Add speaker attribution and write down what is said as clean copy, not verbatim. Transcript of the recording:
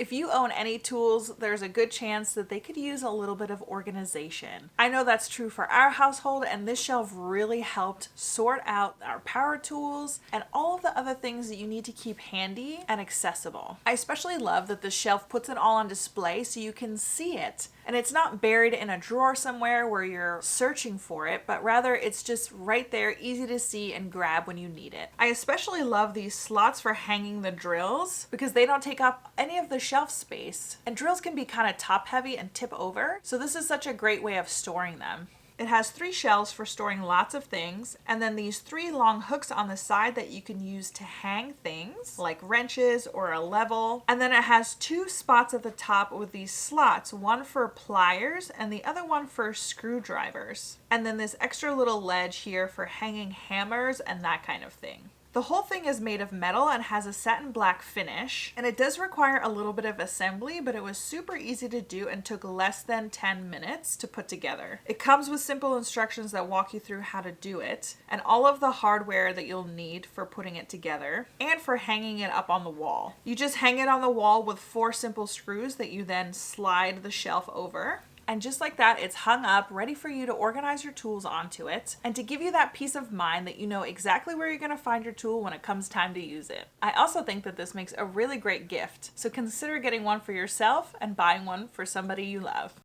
Speaker 1: If you own any tools, there's a good chance that they could use a little bit of organization. I know that's true for our household, and this shelf really helped sort out our power tools and all of the other things that you need to keep handy and accessible. I especially love that the shelf puts it all on display so you can see it. And it's not buried in a drawer somewhere where you're searching for it, but rather it's just right there, easy to see and grab when you need it. I especially love these slots for hanging the drills because they don't take up any of the shelf space. And drills can be kind of top heavy and tip over, so this is such a great way of storing them. It has 3 shelves for storing lots of things, and then these 3 long hooks on the side that you can use to hang things, like wrenches or a level. And then it has 2 spots at the top with these slots, one for pliers and the other one for screwdrivers. And then this extra little ledge here for hanging hammers and that kind of thing. The whole thing is made of metal and has a satin black finish, and it does require a little bit of assembly, but it was super easy to do and took less than 10 minutes to put together. It comes with simple instructions that walk you through how to do it, and all of the hardware that you'll need for putting it together, and for hanging it up on the wall. You just hang it on the wall with 4 simple screws that you then slide the shelf over. And just like that, it's hung up, ready for you to organize your tools onto it, and to give you that peace of mind that you know exactly where you're going to find your tool when it comes time to use it. I also think that this makes a really great gift, so consider getting one for yourself and buying one for somebody you love.